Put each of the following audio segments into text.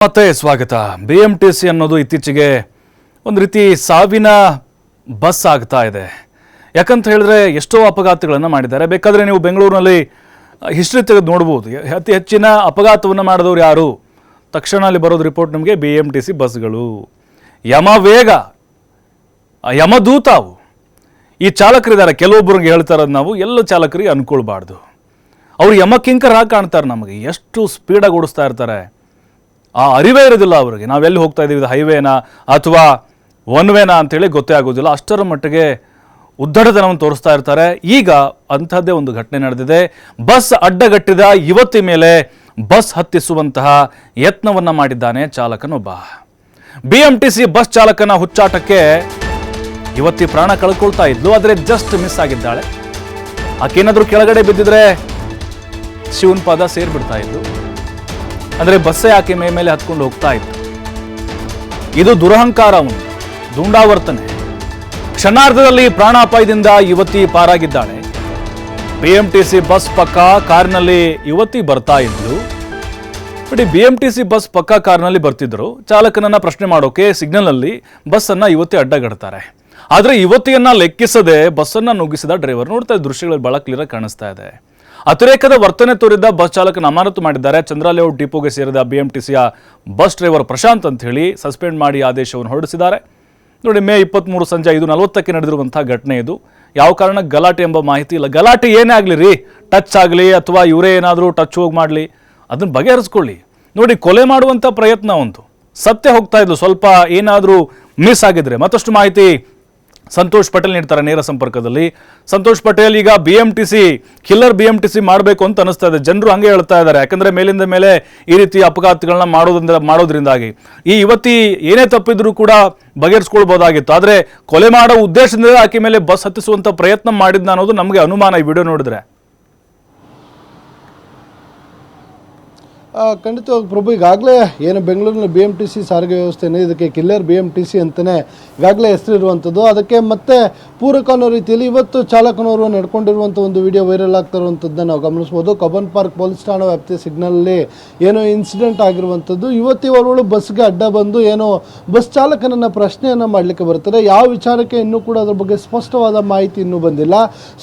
ಮತ್ತೆ ಸ್ವಾಗತ. BMTC ಅನ್ನೋದು ಇತ್ತೀಚೆಗೆ ಒಂದು ರೀತಿ ಸಾವಿನ ಬಸ್ ಆಗ್ತಾ ಇದೆ. ಯಾಕಂತ ಹೇಳಿದ್ರೆ ಎಷ್ಟೋ ಅಪಘಾತಗಳನ್ನು ಮಾಡಿದ್ದಾರೆ. ಬೇಕಾದರೆ ನೀವು ಬೆಂಗಳೂರಿನಲ್ಲಿ ಹಿಸ್ಟ್ರಿ ತೆಗೆದು ನೋಡ್ಬೋದು. ಅತಿ ಹೆಚ್ಚಿನ ಅಪಘಾತವನ್ನು ಮಾಡಿದವರು ಯಾರು? ತಕ್ಷಣ ಅಲ್ಲಿ ಬರೋದು ರಿಪೋರ್ಟ್ ನಮಗೆ BMTC ಬಸ್ಗಳು. ಯಮವೇಗ, ಯಮದೂತಾವು ಈ ಚಾಲಕರಿದ್ದಾರೆ. ಕೆಲವೊಬ್ಬರಿಗೆ ಹೇಳ್ತಾರದು ನಾವು ಎಲ್ಲ ಚಾಲಕರಿಗೆ ಅನ್ಕೊಳ್ಬಾರ್ದು. ಅವರು ಯಮಕಿಂಕರಾಗಿ ಕಾಣ್ತಾರೆ. ನಮಗೆ ಎಷ್ಟು ಸ್ಪೀಡಾಗಿ ಓಡಿಸ್ತಾ ಇರ್ತಾರೆ, ಆ ಅರಿವೇ ಇರೋದಿಲ್ಲ ಅವರಿಗೆ. ನಾವೆಲ್ಲಿ ಹೋಗ್ತಾ ಇದ್ದೀವಿ, ಇದು ಹೈವೇನಾ ಅಥವಾ ಒನ್ ವೇನಾ ಅಂತೇಳಿ ಗೊತ್ತೇ ಆಗೋದಿಲ್ಲ. ಅಷ್ಟರ ಮಟ್ಟಿಗೆ ಉದ್ದಟತನವನ್ನು ತೋರಿಸ್ತಾ ಇರ್ತಾರೆ. ಈಗ ಅಂಥದ್ದೇ ಒಂದು ಘಟನೆ ನಡೆದಿದೆ. ಬಸ್ ಅಡ್ಡಗಟ್ಟಿದ ಯುವತಿ ಮೇಲೆ ಬಸ್ ಹತ್ತಿಸುವಂತಹ ಯತ್ನವನ್ನು ಮಾಡಿದ್ದಾನೆ ಚಾಲಕನೊಬ್ಬ. BMTC ಬಸ್ ಚಾಲಕನ ಹುಚ್ಚಾಟಕ್ಕೆ ಯುವತಿ ಪ್ರಾಣ ಕಳ್ಕೊಳ್ತಾ ಇದ್ಲು, ಆದರೆ ಜಸ್ಟ್ ಮಿಸ್ ಆಗಿದ್ದಾಳೆ. ಆಕೆನಾದರೂ ಕೆಳಗಡೆ ಬಿದ್ದಿದ್ರೆ ಶಿವನ್ ಪಾದ ಸೇರ್ಬಿಡ್ತಾ ಇದ್ಲು. ಅಂದರೆ ಬಸ್ಸೇ ಆಕೆ ಮೇಲೆ ಹತ್ಕೊಂಡು ಹೋಗ್ತಾ ಇತ್ತು. ಇದು ದುರಹಂಕಾರ, ಒಂದು ದುಂಡಾವರ್ತನೆ. ಕ್ಷಣಾರ್ಧದಲ್ಲಿ ಪ್ರಾಣಾಪಾಯದಿಂದ ಯುವತಿ ಪಾರಾಗಿದ್ದಾಳೆ. BMTC ಬಸ್ ಪಕ್ಕ ಕಾರಿನಲ್ಲಿ ಯುವತಿ ಬರ್ತಾ ಇದ್ಲು. ಬಿಡಿ, BMTC ಬಸ್ ಪಕ್ಕ ಕಾರಿನಲ್ಲಿ ಬರ್ತಿದ್ರು. ಚಾಲಕನನ್ನ ಪ್ರಶ್ನೆ ಮಾಡೋಕೆ ಸಿಗ್ನಲ್ನಲ್ಲಿ ಬಸ್ಸನ್ನು ಯುವತಿ ಅಡ್ಡಗಡ್ತಾರೆ. ಆದರೆ ಯುವತಿಯನ್ನ ಲೆಕ್ಕಿಸದೆ ಬಸ್ಸನ್ನು ನುಗ್ಗಿಸಿದ ಡ್ರೈವರ್. ನೋಡ್ತಾ ಇದ್ದ ದೃಶ್ಯಗಳಲ್ಲಿ ಬಹಳ ಕ್ಲಿಯರ್ ಆಗಿ ಕಾಣಿಸ್ತಾ ಇದೆ. ಅತಿರೇಕದ ವರ್ತನೆ ತೋರಿದ್ದ ಬಸ್ ಚಾಲಕನ ಅಮಾನತು ಮಾಡಿದ್ದಾರೆ. ಚಂದ್ರ ಲೇಔಟ್ ಡಿಪೋಗೆ ಸೇರಿದ BMTCಯ ಬಸ್ ಡ್ರೈವರ್ ಪ್ರಶಾಂತ್ ಅಂತ ಹೇಳಿ ಸಸ್ಪೆಂಡ್ ಮಾಡಿ ಆದೇಶವನ್ನು ಹೊರಡಿಸಿದ್ದಾರೆ. ನೋಡಿ, ಮೇ 23 ಸಂಜೆ 5:40 ನಡೆದಿರುವಂತಹ ಘಟನೆ ಇದು. ಯಾವ ಕಾರಣಕ್ಕೆ ಗಲಾಟೆ ಎಂಬ ಮಾಹಿತಿ ಇಲ್ಲ. ಗಲಾಟೆ ಏನೇ ಆಗಲಿ ರೀ, ಟಚ್ ಆಗಲಿ ಅಥವಾ ಇವರೇ ಏನಾದರೂ ಟಚ್ ಹೋಗಿ ಮಾಡಲಿ, ಅದನ್ನು ಬಗೆಹರಿಸ್ಕೊಳ್ಳಿ. ನೋಡಿ, ಕೊಲೆ ಮಾಡುವಂಥ ಪ್ರಯತ್ನ ಒಂದು. ಸತ್ಯ ಹೋಗ್ತಾ ಇದ್ದು, ಸ್ವಲ್ಪ ಏನಾದರೂ ಮಿಸ್ ಆಗಿದ್ರೆ ಮತ್ತಷ್ಟು ಮಾಹಿತಿ ಸಂತೋಷ್ ಪಟೇಲ್ ನೀಡ್ತಾರೆ ನೇರ ಸಂಪರ್ಕದಲ್ಲಿ. ಸಂತೋಷ್ ಪಟೇಲ್, ಈಗ ಕಿಲ್ಲರ್ BMTC ಮಾಡಬೇಕು ಅಂತ ಅನಿಸ್ತಾ ಇದೆ. ಜನರು ಹಂಗೆ ಹೇಳ್ತಾ ಇದ್ದಾರೆ. ಯಾಕಂದ್ರೆ ಮೇಲಿಂದ ಮೇಲೆ ಈ ರೀತಿ ಅಪಘಾತಗಳನ್ನ ಮಾಡೋದ್ರಿಂದಾಗಿ ಈ ಯುವತಿ ಏನೇ ತಪ್ಪಿದ್ರೂ ಕೂಡ ಬಗೆಹರಿಸ್ಕೊಳ್ಬಹುದಾಗಿತ್ತು. ಆದರೆ ಕೊಲೆ ಮಾಡೋ ಉದ್ದೇಶದಿಂದ ಆಕೆ ಮೇಲೆ ಬಸ್ ಹತ್ತಿಸುವಂತ ಪ್ರಯತ್ನ ಮಾಡಿದ್ನ ಅನ್ನೋದು ನಮಗೆ ಅನುಮಾನ ಈ ವಿಡಿಯೋ ನೋಡಿದ್ರೆ. ಖಂಡಿತವಾಗಿ ಪ್ರಭು, ಈಗಾಗಲೇ ಏನು ಬೆಂಗಳೂರಿನ BMTC ಸಾರಿಗೆ ವ್ಯವಸ್ಥೆನೇ ಇದಕ್ಕೆ ಕಿಲ್ಲರ್ BMTC ಅಂತಲೇ ಈಗಾಗಲೇ ಹೆಸರಿರುವಂಥದ್ದು. ಅದಕ್ಕೆ ಮತ್ತೆ ಪೂರಕ ಅನ್ನೋ ರೀತಿಯಲ್ಲಿ ಇವತ್ತು ಚಾಲಕನವರು ನಡ್ಕೊಂಡಿರುವಂಥ ಒಂದು ವಿಡಿಯೋ ವೈರಲ್ ಆಗ್ತಾ ಇರುವಂಥದ್ದನ್ನ ನಾವು ಗಮನಿಸ್ಬೋದು. ಕಬ್ಬನ್ ಪಾರ್ಕ್ ಪೊಲೀಸ್ ಠಾಣಾ ವ್ಯಾಪ್ತಿಯ ಸಿಗ್ನಲಲ್ಲಿ ಏನೋ ಇನ್ಸಿಡೆಂಟ್ ಆಗಿರುವಂಥದ್ದು. ಯುವತಿಯವರುಗಳು ಬಸ್ಗೆ ಅಡ್ಡ ಬಂದು ಏನೋ ಬಸ್ ಚಾಲಕನನ್ನು ಪ್ರಶ್ನೆಯನ್ನು ಮಾಡಲಿಕ್ಕೆ ಬರ್ತಾರೆ. ಯಾವ ವಿಚಾರಕ್ಕೆ ಇನ್ನೂ ಕೂಡ ಅದ್ರ ಬಗ್ಗೆ ಸ್ಪಷ್ಟವಾದ ಮಾಹಿತಿ ಇನ್ನೂ ಬಂದಿಲ್ಲ.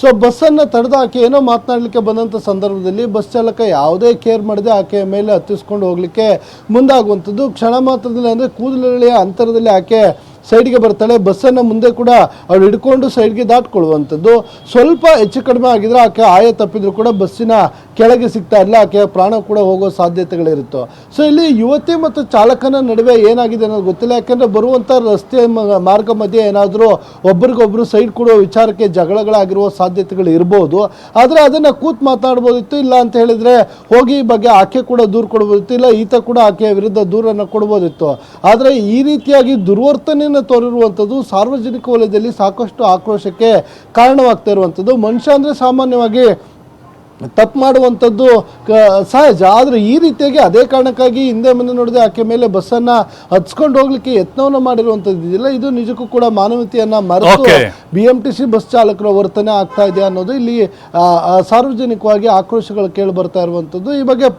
ಸೊ ಬಸ್ಸನ್ನು ತಡೆದು ಆಕೆ ಏನೋ ಮಾತನಾಡಲಿಕ್ಕೆ ಬಂದಂಥ ಸಂದರ್ಭದಲ್ಲಿ ಬಸ್ ಚಾಲಕ ಯಾವುದೇ ಕೇರ್ ಮಾಡದೆ ಆಕೆಯ ಮೇಲೆ ಹತ್ತಿಸ್ಕೊಂಡು ಹೋಗ್ಲಿಕ್ಕೆ ಮುಂದಾಗುವಂಥದ್ದು. ಕ್ಷಣ ಮಾತ್ರದಲ್ಲಿ ಅಂದರೆ ಕೂದಲೆಳೆಯ ಅಂತರದಲ್ಲಿ ಆಕೆ ಸೈಡ್ಗೆ ಬರ್ತಾಳೆ. ಬಸ್ಸನ್ನು ಮುಂದೆ ಕೂಡ ಅವಳು ಹಿಡ್ಕೊಂಡು ಸೈಡ್ಗೆ ದಾಟ್ಕೊಳ್ಳುವಂಥದ್ದು. ಸ್ವಲ್ಪ ಹೆಚ್ಚು ಕಡಿಮೆ ಆಗಿದ್ರೆ ಆಕೆ ಆಯ ತಪ್ಪಿದ್ರು ಕೂಡ ಬಸ್ಸಿನ ಕೆಳಗೆ ಸಿಗ್ತಾ ಇಲ್ಲ, ಆಕೆಯ ಪ್ರಾಣ ಕೂಡ ಹೋಗೋ ಸಾಧ್ಯತೆಗಳಿರುತ್ತೆ. ಸೊ ಇಲ್ಲಿ ಯುವತಿ ಮತ್ತು ಚಾಲಕನ ನಡುವೆ ಏನಾಗಿದೆ ಅನ್ನೋದು ಗೊತ್ತಿಲ್ಲ. ಯಾಕೆಂದರೆ ಬರುವಂಥ ರಸ್ತೆ ಮಾರ್ಗ ಮಧ್ಯೆ ಏನಾದರೂ ಒಬ್ರಿಗೊಬ್ರು ಸೈಡ್ ಕೊಡುವ ವಿಚಾರಕ್ಕೆ ಜಗಳಗಳಾಗಿರುವ ಸಾಧ್ಯತೆಗಳು ಇರ್ಬೋದು. ಆದರೆ ಅದನ್ನು ಮಾತಾಡ್ಬೋದಿತ್ತು. ಇಲ್ಲ ಅಂತ ಹೇಳಿದರೆ ಹೋಗಿ ಈ ಬಗ್ಗೆ ಆಕೆ ಕೂಡ ದೂರು ಕೊಡ್ಬೋದಿತ್ತು, ಇಲ್ಲ ಈತ ಕೂಡ ಆಕೆಯ ವಿರುದ್ಧ ದೂರನ್ನು ಕೊಡ್ಬೋದಿತ್ತು. ಆದರೆ ಈ ರೀತಿಯಾಗಿ ದುರ್ವರ್ತನೆಯನ್ನು ತೋರಿರುವಂಥದ್ದು ಸಾರ್ವಜನಿಕ ವಲಯದಲ್ಲಿ ಸಾಕಷ್ಟು ಆಕ್ರೋಶಕ್ಕೆ ಕಾರಣವಾಗ್ತಾ ಇರುವಂಥದ್ದು. ಮನುಷ್ಯ ಅಂದರೆ ಸಾಮಾನ್ಯವಾಗಿ ತಪ್ಪು ಮಾಡುವಂಥದ್ದು ಸಹಜ. ಆದರೆ ಈ ರೀತಿಯಾಗಿ ಅದೇ ಕಾರಣಕ್ಕಾಗಿ ಹಿಂದೆ ಮುಂದೆ ನೋಡಿದೆ ಆಕೆ ಮೇಲೆ ಬಸ್ಸನ್ನು ಹತ್ಸ್ಕೊಂಡು ಹೋಗ್ಲಿಕ್ಕೆ ಯತ್ನವನ್ನು ಮಾಡಿರುವಂಥದ್ದು ಇದೆಯಲ್ಲ, ಇದು ನಿಜಕ್ಕೂ ಕೂಡ ಮಾನವೀಯತೆಯನ್ನು ಮರೆತು BMTC ಬಸ್ ಚಾಲಕರ ವರ್ತನೆ ಆಗ್ತಾ ಇದೆ ಅನ್ನೋದು ಇಲ್ಲಿ ಸಾರ್ವಜನಿಕವಾಗಿ ಆಕ್ರೋಶಗಳು ಕೇಳಿ ಬರ್ತಾ ಇರುವಂಥದ್ದು. ಈ ಬಗ್ಗೆ